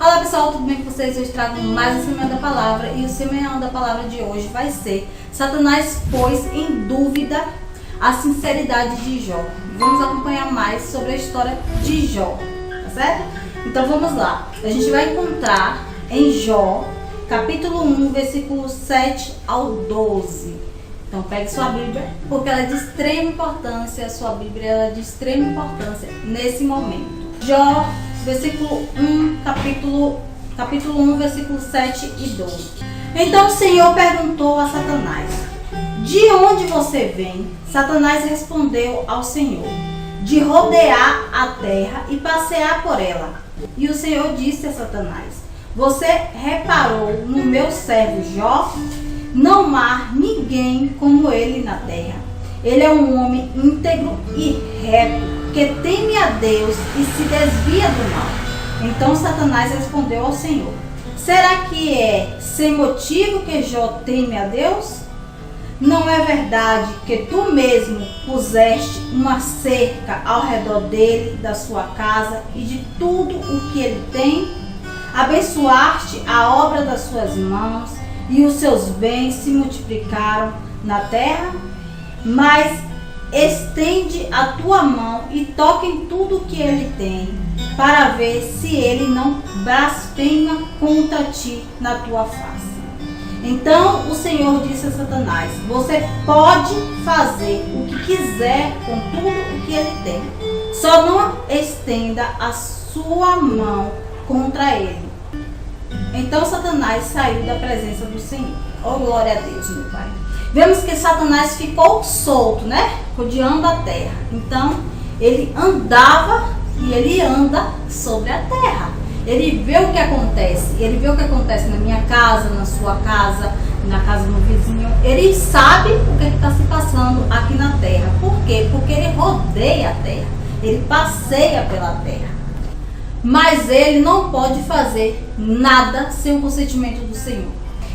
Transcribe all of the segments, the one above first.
Olá pessoal, tudo bem com vocês? Eu trago mais um Semeando da Palavra e o Semeando da Palavra de hoje vai ser: Satanás pôs em dúvida a sinceridade de Jó. Vamos acompanhar mais sobre a história de Jó, tá certo? Então vamos lá. A gente vai encontrar em Jó, capítulo 1, versículo 7 ao 12. Então pegue sua Bíblia, porque ela é de extrema importância, a sua Bíblia é de extrema importância nesse momento. Jó, versículo 1, capítulo 1, versículo 7 e 12. Então o Senhor perguntou a Satanás: de onde você vem? Satanás respondeu ao Senhor: de rodear a terra e passear por ela. E o Senhor disse a Satanás: você reparou no meu servo Jó? Não há ninguém como ele na terra. Ele é um homem íntegro e reto, que teme a Deus e se desvia do mal. Então Satanás respondeu ao Senhor: será que é sem motivo que Jó teme a Deus? Não é verdade que tu mesmo puseste uma cerca ao redor dele, da sua casa e de tudo o que ele tem? Abençoaste a obra das suas mãos e os seus bens se multiplicaram na terra? Mas estende a tua mão e toca em tudo o que ele tem, para ver se ele não blasfema contra ti na tua face. Então o Senhor disse a Satanás: você pode fazer o que quiser com tudo o que ele tem, só não estenda a sua mão contra ele. Então Satanás saiu da presença do Senhor. Oh, glória a Deus, meu Pai. Vemos que Satanás ficou solto, né? Rodeando a terra. Então, ele andava e ele anda sobre a terra. Ele vê o que acontece. Ele vê o que acontece na minha casa, na sua casa, na casa do vizinho. Ele sabe o que está se passando aqui na terra. Por quê? Porque ele rodeia a terra. Ele passeia pela terra. Mas ele não pode fazer nada sem o consentimento do Senhor.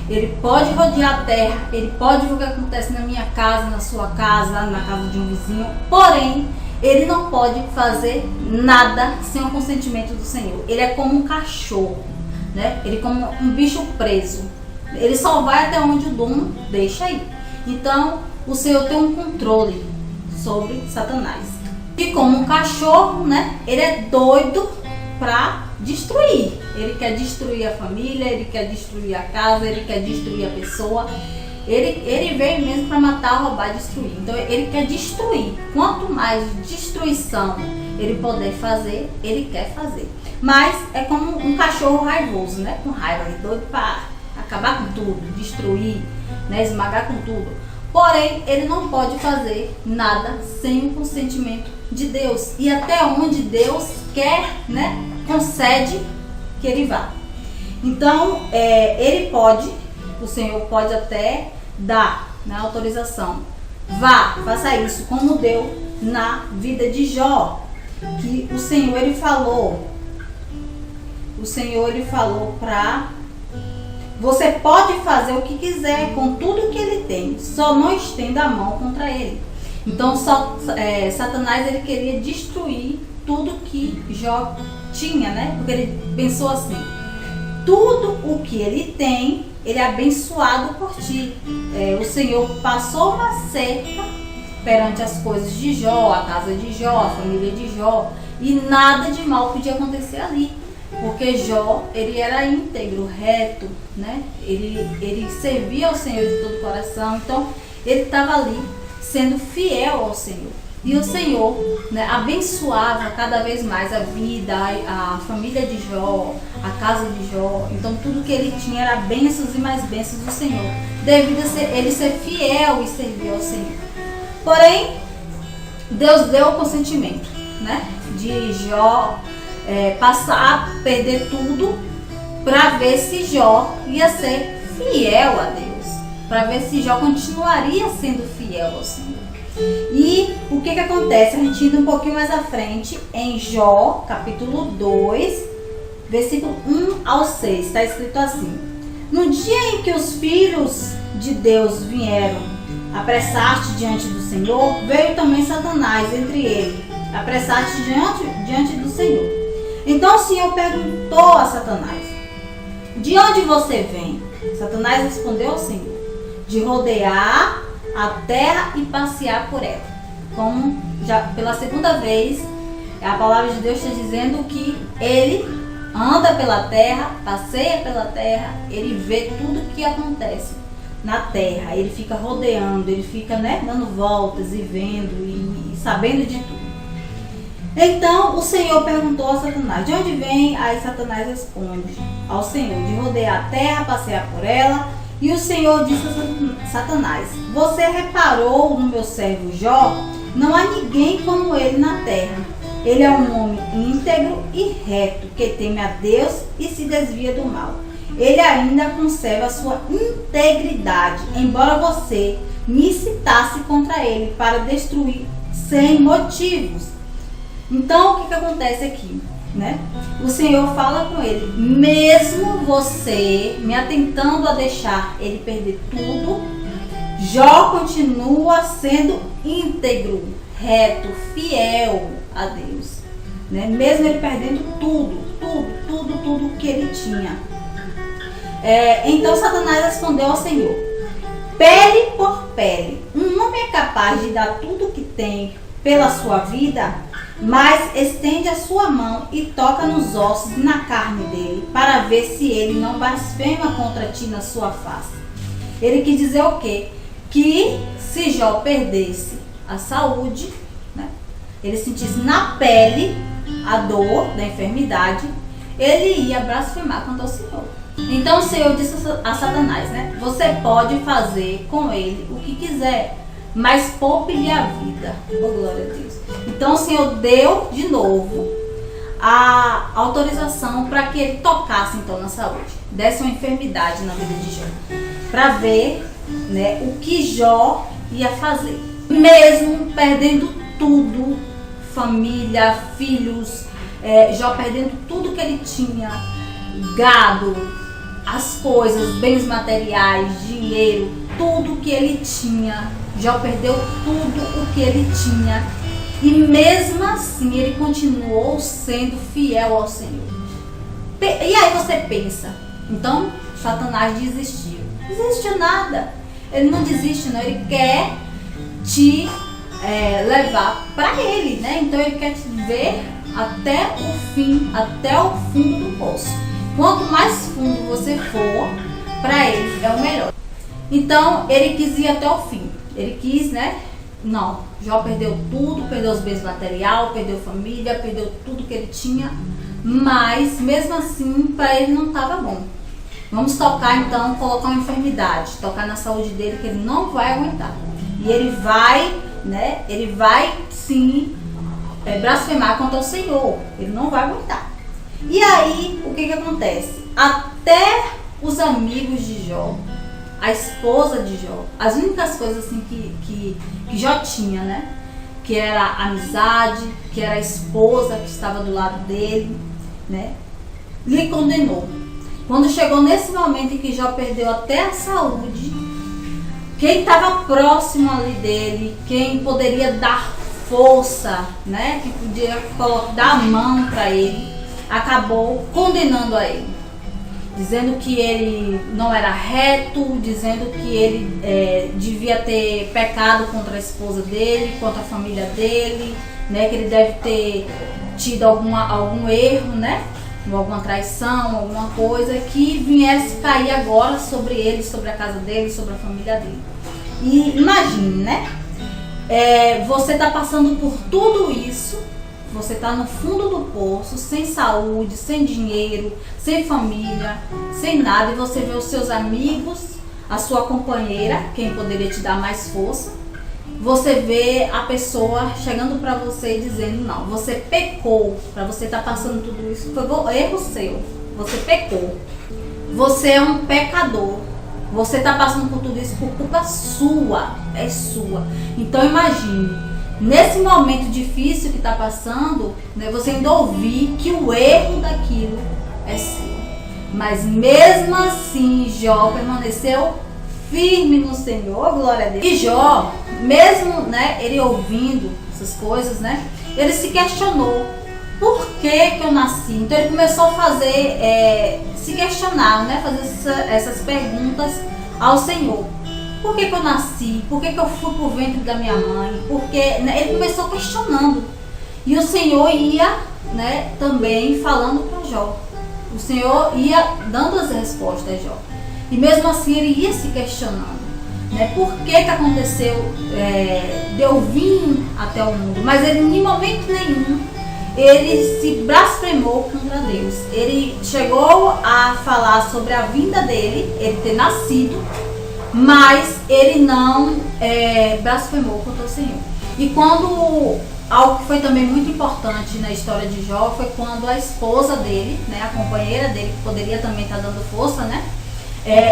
Ele pode rodear a terra, ele pode ver o que acontece na minha casa, na sua casa, na casa de um vizinho. Porém, ele não pode fazer nada sem o consentimento do Senhor. Ele é como um cachorro, né? Ele é como um bicho preso. Ele só vai até onde o dono deixa ir. Então, o Senhor tem um controle sobre Satanás. E como um cachorro, né? Ele é doido para destruir. Ele quer destruir a família, ele quer destruir a casa, ele quer destruir a pessoa. Ele veio mesmo para matar, roubar, destruir. Então ele quer destruir. Quanto mais destruição ele puder fazer, ele quer fazer. Mas é como um cachorro raivoso, né? Com raiva, doido para acabar com tudo, destruir, né? Esmagar com tudo. Porém, ele não pode fazer nada sem o consentimento de Deus. E até onde Deus quer, né? Concede que ele vá. Então, ele pode, o Senhor pode até dar na autorização: vá, faça isso, como deu na vida de Jó, que o Senhor ele falou para você pode fazer o que quiser com tudo que ele tem, só não estenda a mão contra ele. Então Satanás ele queria destruir tudo que Jó tinha, né? Porque ele pensou assim: tudo o que ele tem, ele é abençoado por ti. O Senhor passou uma cerca perante as coisas de Jó, a casa de Jó, a família de Jó, e nada de mal podia acontecer ali, porque Jó, ele era íntegro, reto, né? Ele servia ao Senhor de todo o coração. Então ele estava ali sendo fiel ao Senhor. E o Senhor, né, abençoava cada vez mais a vida, a família de Jó, a casa de Jó. Então tudo que ele tinha era bênçãos e mais bênçãos do Senhor, devido a ele ser fiel e servir ao Senhor. Porém, Deus deu o consentimento, né, de Jó passar a perder tudo, para ver se Jó ia ser fiel a Deus, para ver se Jó continuaria sendo fiel ao Senhor. E o que acontece? A gente indo um pouquinho mais à frente, em Jó, capítulo 2, versículo 1 ao 6, está escrito assim: no dia em que os filhos de Deus vieram apressar-te diante do Senhor, veio também Satanás entre eles, apressar-te diante do Senhor. Então o Senhor perguntou a Satanás: de onde você vem? Satanás respondeu ao Senhor: de rodear a terra e passear por ela. Como já pela segunda vez, a palavra de Deus está dizendo que ele anda pela terra, passeia pela terra, ele vê tudo que acontece na terra, ele fica rodeando, ele fica, dando voltas e vendo e sabendo de tudo. Então o Senhor perguntou a Satanás: de onde vem? Aí Satanás responde ao Senhor: de rodear a terra, passear por ela. E o Senhor disse a Satanás: você reparou no meu servo Jó? Não há ninguém como ele na terra. Ele é um homem íntegro e reto, que teme a Deus e se desvia do mal. Ele ainda conserva a sua integridade, embora você me incitasse contra ele para destruir sem motivos. Então, o que acontece aqui? O Senhor fala com ele: mesmo você me atentando a deixar ele perder tudo, Jó continua sendo íntegro, reto, fiel a Deus, mesmo ele perdendo tudo que ele tinha. Então Satanás respondeu ao Senhor: pele por pele, um homem é capaz de dar tudo que tem pela sua vida? Mas estende a sua mão e toca nos ossos e na carne dele, para ver se ele não blasfema contra ti na sua face. Ele quis dizer o quê? Que se Jó perdesse a saúde, ele sentisse na pele a dor da enfermidade, ele ia blasfemar contra o Senhor. Então o Senhor disse a Satanás: você pode fazer com ele o que quiser, mas poupe-lhe a vida. Oh, glória a Deus. Então o Senhor deu de novo a autorização para que ele tocasse então na saúde, desse uma enfermidade na vida de Jó, para ver o que Jó ia fazer. Mesmo perdendo tudo, família, filhos, Jó perdendo tudo que ele tinha, gado, as coisas, bens materiais, dinheiro, tudo que ele tinha, Jó perdeu tudo o que ele tinha. E mesmo assim ele continuou sendo fiel ao Senhor. E aí você pensa: então Satanás desistiu. Não desistiu nada. Ele não desiste, não. Ele quer te levar para ele, Então ele quer te ver até o fim, até o fundo do poço. Quanto mais fundo você for, para ele é o melhor. Então ele quis ir até o fim. Ele quis, Não, Jó perdeu tudo, perdeu os bens materiais, perdeu família, perdeu tudo que ele tinha, mas mesmo assim para ele não estava bom. Vamos tocar então, colocar uma enfermidade, tocar na saúde dele que ele não vai aguentar. E ele vai, ele vai sim blasfemar contra o Senhor, ele não vai aguentar. E aí, o que acontece? Até os amigos de Jó, a esposa de Jó, as únicas coisas assim que Jó tinha, que era a amizade, que era a esposa que estava do lado dele, lhe condenou. Quando chegou nesse momento em que Jó perdeu até a saúde, quem estava próximo ali dele, quem poderia dar força, que podia dar a mão para ele, acabou condenando a ele, dizendo que ele não era reto, dizendo que ele devia ter pecado contra a esposa dele, contra a família dele, que ele deve ter tido algum erro, alguma traição, alguma coisa que viesse cair agora sobre ele, sobre a casa dele, sobre a família dele. E imagine, você está passando por tudo isso. Você está no fundo do poço, sem saúde, sem dinheiro, sem família, sem nada, e você vê os seus amigos, a sua companheira, quem poderia te dar mais força. Você vê a pessoa chegando para você e dizendo: não, você pecou, para você estar passando tudo isso, foi erro seu, você pecou, você é um pecador, você está passando por tudo isso por culpa sua, é sua. Então imagine, nesse momento difícil que está passando, você ainda ouvir que o erro daquilo é seu. Mas mesmo assim, Jó permaneceu firme no Senhor, glória a Deus. E Jó, mesmo ele ouvindo essas coisas, ele se questionou: por que que eu nasci? Então ele começou a fazer, se questionar, né? Fazer essas perguntas ao Senhor. Por que que eu nasci? Por que que eu fui pro ventre da minha mãe? Porque, né, ele começou questionando. E o Senhor ia, né, também falando para Jó. O Senhor ia dando as respostas a Jó. E mesmo assim ele ia se questionando, né? Por que que aconteceu de eu vir até o mundo? Mas ele, em momento nenhum, ele se blasfemou contra Deus. Ele chegou a falar sobre a vinda dele, ele ter nascido, mas ele não blasfemou contra o Senhor. E quando algo que foi também muito importante na história de Jó foi quando a esposa dele, né, a companheira dele, que poderia também estar dando força, né,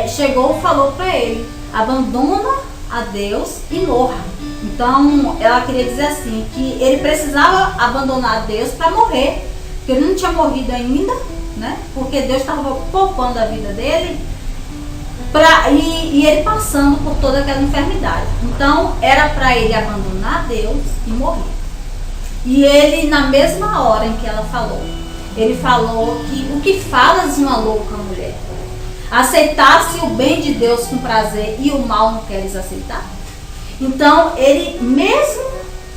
chegou e falou para ele: abandona a Deus e morra. Então ela queria dizer assim, que ele precisava abandonar a Deus para morrer, porque ele não tinha morrido ainda, né, porque Deus estava poupando a vida dele e ele passando por toda aquela enfermidade. Então era para ele abandonar Deus e morrer. E ele, na mesma hora em que ela falou, ele falou que o que falas, uma louca mulher? Aceitasse o bem de Deus com prazer e o mal não queres aceitar? Então ele mesmo,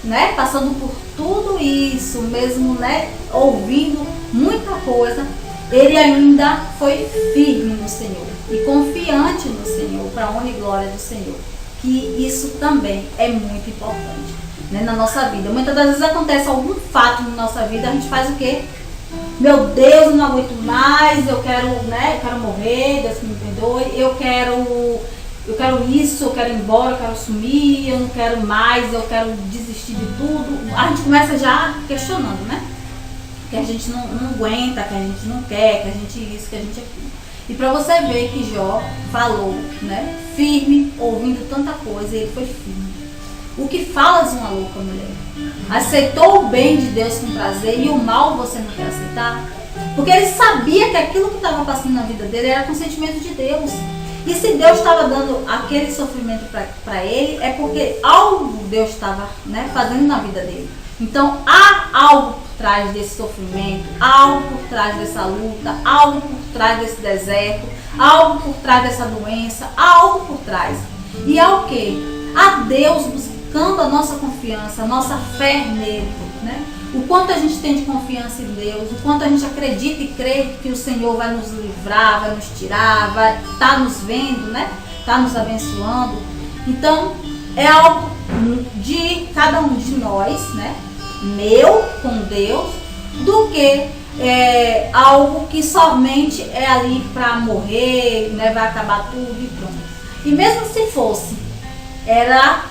né, passando por tudo isso, mesmo, né, ouvindo muita coisa, ele ainda foi firme no Senhor e confiante no Senhor, para a honra e glória do Senhor. Que isso também é muito importante, né, na nossa vida. Muitas das vezes acontece algum fato na nossa vida, a gente faz o quê? Meu Deus, eu não aguento mais, eu quero, né, eu quero morrer, Deus que me perdoe, eu quero isso, eu quero ir embora, eu quero sumir, eu não quero mais, eu quero desistir de tudo. A gente começa já questionando, né? Que a gente não aguenta, que a gente não quer, que a gente isso, que a gente aquilo. E para você ver que Jó falou, né, firme, ouvindo tanta coisa, ele foi firme. O que falas, uma louca mulher? Aceitou o bem de Deus com prazer e o mal você não quer aceitar? Porque ele sabia que aquilo que estava passando na vida dele era consentimento de Deus. E se Deus estava dando aquele sofrimento para ele, é porque algo Deus estava, né, fazendo na vida dele. Então há algo por trás desse sofrimento, algo por trás dessa luta, algo por trás desse deserto, algo por trás dessa doença, algo por trás. E é o quê? A Deus, buscando a nossa confiança, a nossa fé nele, né? O quanto a gente tem de confiança em Deus, o quanto a gente acredita e crê que o Senhor vai nos livrar, vai nos tirar, vai estar nos vendo, né? Está nos abençoando. Então é algo de cada um de nós, né? Meu com Deus, do que algo que somente é ali para morrer, né? Vai acabar tudo e pronto. E mesmo se fosse, era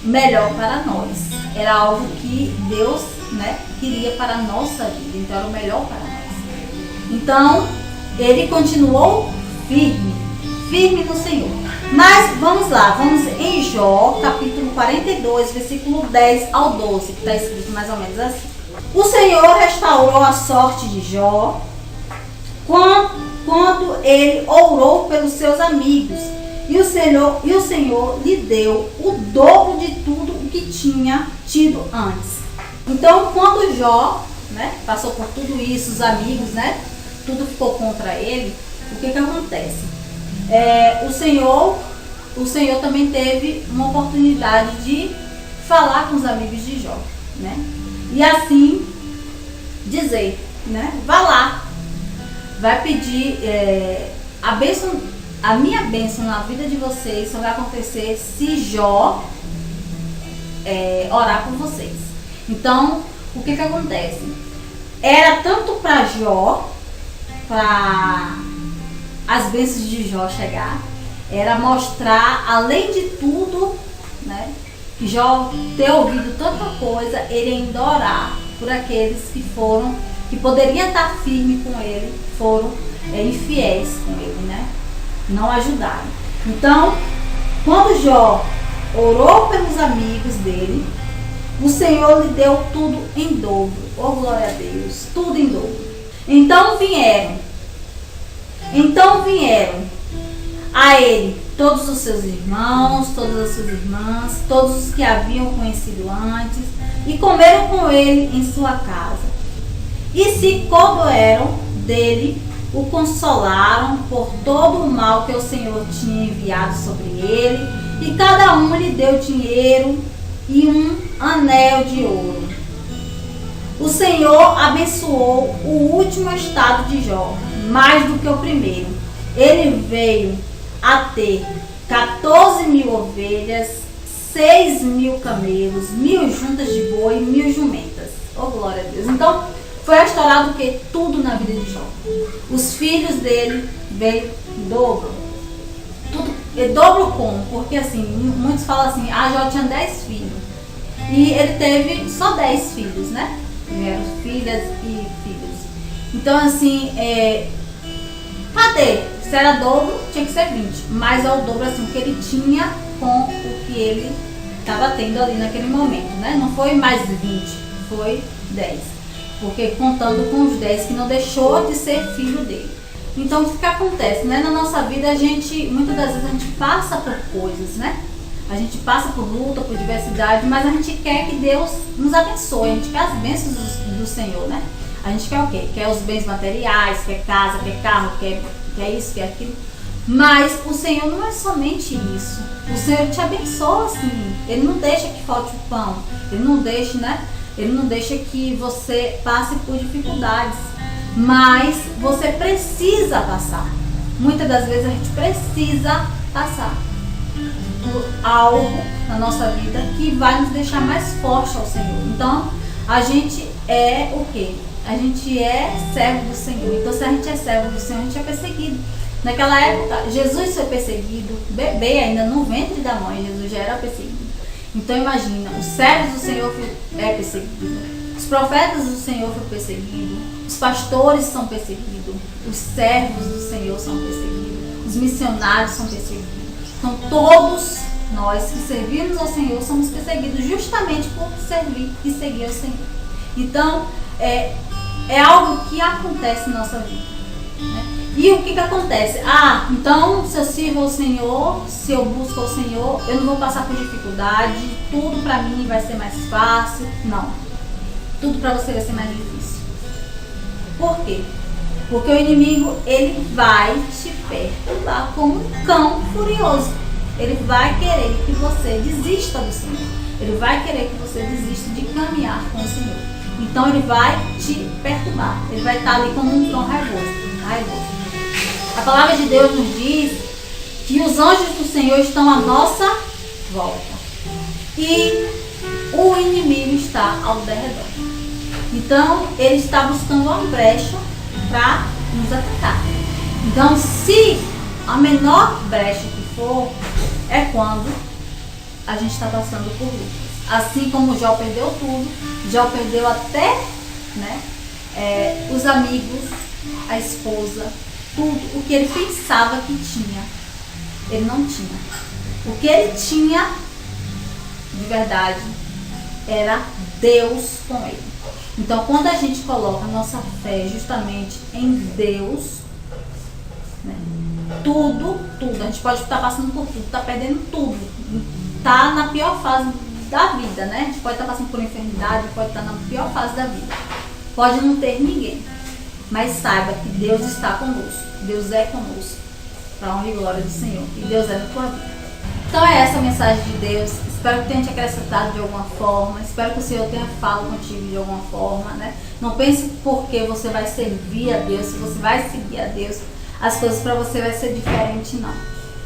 melhor para nós, era algo que Deus, né, queria para a nossa vida, então era o melhor para nós. Então ele continuou firme no Senhor. Mas vamos lá, vamos em Jó, capítulo 42, versículo 10 ao 12, que está escrito mais ou menos assim: o Senhor restaurou a sorte de Jó quando ele orou pelos seus amigos, e o Senhor lhe deu o dobro de tudo o que tinha tido antes. Então, quando Jó, né, passou por tudo isso, os amigos, né, tudo ficou contra ele, o que acontece? O Senhor também teve uma oportunidade de falar com os amigos de Jó, né? E assim dizer, né, vá lá, vai pedir a minha bênção na vida de vocês só vai acontecer se Jó orar por vocês. Então, o que acontece? Era tanto para Jó, para as bênçãos de Jó chegar, era mostrar, além de tudo, né, que Jó ter ouvido tanta coisa, ele ainda orar por aqueles que poderiam estar firmes com ele, foram infiéis com ele, né? Não ajudaram. Então, quando Jó orou pelos amigos dele, o Senhor lhe deu tudo em dobro. Oh, glória a Deus, tudo em dobro. Então vieram a ele todos os seus irmãos, todas as suas irmãs, todos os que haviam conhecido antes, e comeram com ele em sua casa. e se cordoeram dele, o consolaram por todo o mal que o Senhor tinha enviado sobre ele, e cada um lhe deu dinheiro e um anel de ouro. O Senhor abençoou o último estado de Jó, mais do que o primeiro. Ele veio a ter 14.000 ovelhas, 6.000 camelos, 1.000 juntas de boi e 1.000 jumentas. Oh, glória a Deus. Então, foi restaurado o que? Tudo na vida de Jó. Os filhos dele veio em dobro. Tudo, e dobro como? Porque assim, muitos falam assim, Jó tinha 10 filhos. E ele teve só 10 filhos, né? Vieram filhas e filhos. Então assim, cadê? Se era dobro, tinha que ser 20. Mas é o dobro assim, o que ele tinha com o que ele estava tendo ali naquele momento, né? Não foi mais 20, foi 10. Porque contando com os 10 que não deixou de ser filho dele. Então o que acontece, né? Na nossa vida muitas das vezes a gente passa por coisas, né? A gente passa por luta, por diversidade, mas a gente quer que Deus nos abençoe, a gente quer as bênçãos do Senhor, né? A gente quer o quê? Quer os bens materiais, quer casa, quer carro, quer isso, quer aquilo. Mas o Senhor não é somente isso. O Senhor te abençoa, sim. Ele não deixa que falte o pão. Ele não deixa, né? Ele não deixa que você passe por dificuldades. Mas você precisa passar. Muitas das vezes a gente precisa passar por algo na nossa vida que vai nos deixar mais forte ao Senhor. Então, a gente é o quê? A gente é servo do Senhor. Então, se a gente é servo do Senhor, a gente é perseguido. Naquela época, Jesus foi perseguido, bebê ainda no ventre da mãe, Jesus já era perseguido. Então, imagina, os servos do Senhor é perseguido, os profetas do Senhor foram perseguidos, os pastores são perseguidos, os servos do Senhor são perseguidos, os missionários são perseguidos. Então, todos nós que servimos ao Senhor somos perseguidos justamente por servir e seguir ao Senhor. Então, é algo que acontece na nossa vida, né? E o que acontece? Então se eu sirvo ao Senhor, se eu busco ao Senhor, eu não vou passar por dificuldade, tudo pra mim vai ser mais fácil. Não, tudo pra você vai ser mais difícil. Por quê? Porque o inimigo, ele vai te perturbar como um cão furioso. Ele vai querer que você desista do Senhor. Ele vai querer que você desista de caminhar com o Senhor. Então ele vai te perturbar. Ele vai estar ali como um cão raivoso. A palavra de Deus nos diz que os anjos do Senhor estão à nossa volta. E o inimigo está ao derredor. Então ele está buscando uma brecha para nos atacar. Então, se a menor brecha que for, é quando a gente está passando por lutas. Assim como Jó perdeu tudo, Jó perdeu até, né, os amigos, a esposa, tudo o que ele pensava que tinha, ele não tinha. O que ele tinha de verdade era Deus com ele. Então, quando a gente coloca a nossa fé justamente em Deus, né, tudo, a gente pode estar passando por tudo, está perdendo tudo, está na pior fase da vida, né? A gente pode estar passando por enfermidade, pode estar na pior fase da vida, pode não ter ninguém, mas saiba que Deus está conosco, Deus é conosco, para a honra e glória do Senhor, e Deus é na tua vida. Então é essa a mensagem de Deus. Espero que tenha te acrescentado de alguma forma. Espero que o Senhor tenha falado contigo de alguma forma, né? Não pense porque você vai servir a Deus, se você vai seguir a Deus, as coisas para você vai ser diferente, não.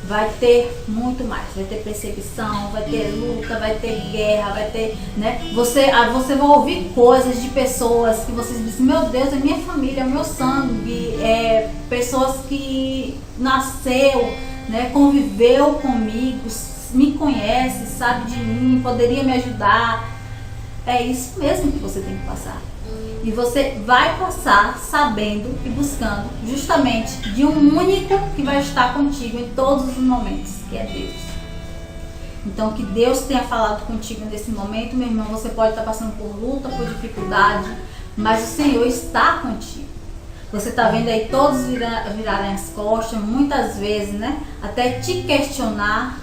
Vai ter muito mais. Vai ter perseguição, vai ter luta, vai ter guerra, vai ter, né? Você vai ouvir coisas de pessoas que vocês dizem, meu Deus, é minha família, é meu sangue, pessoas que nasceu, né, conviveu comigo, me conhece, sabe de mim, poderia me ajudar. É isso mesmo que você tem que passar. E você vai passar sabendo e buscando justamente de um único que vai estar contigo em todos os momentos, que é Deus. Então, que Deus tenha falado contigo nesse momento, meu irmão. Você pode estar passando por luta, por dificuldade, mas o Senhor está contigo. Você está vendo aí todos virarem as costas, muitas vezes, né? Até te questionar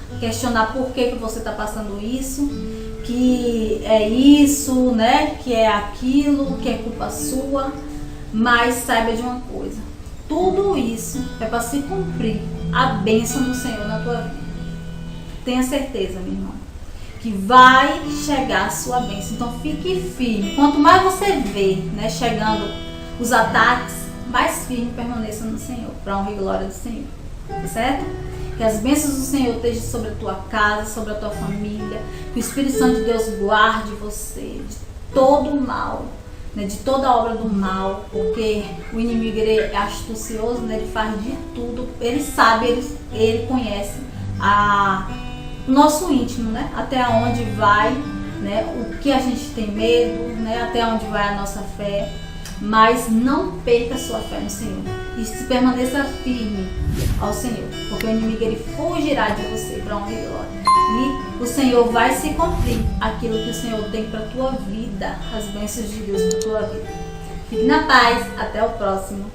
por que você está passando isso, que é isso, né? Que é aquilo, que é culpa sua. Mas saiba de uma coisa, tudo isso é para se cumprir a bênção do Senhor na tua vida. Tenha certeza, minha irmã, que vai chegar a sua bênção. Então fique firme. Quanto mais você vê, né, chegando os ataques, mais firme permaneça no Senhor, para a honra e glória do Senhor. Certo? Que as bênçãos do Senhor estejam sobre a tua casa, sobre a tua família. Que o Espírito Santo de Deus guarde você de todo o mal, né, de toda obra do mal, porque o inimigo ele é astucioso, né, ele faz de tudo, ele sabe, ele conhece o nosso íntimo, né, até onde vai, né, o que a gente tem medo, né, até onde vai a nossa fé. Mas não perca a sua fé no Senhor e se permaneça firme ao Senhor, porque o inimigo ele fugirá de você para honra e glória. E o Senhor vai se cumprir aquilo que o Senhor tem para a tua vida, as bênçãos de Deus para a tua vida. Fique na paz, até o próximo.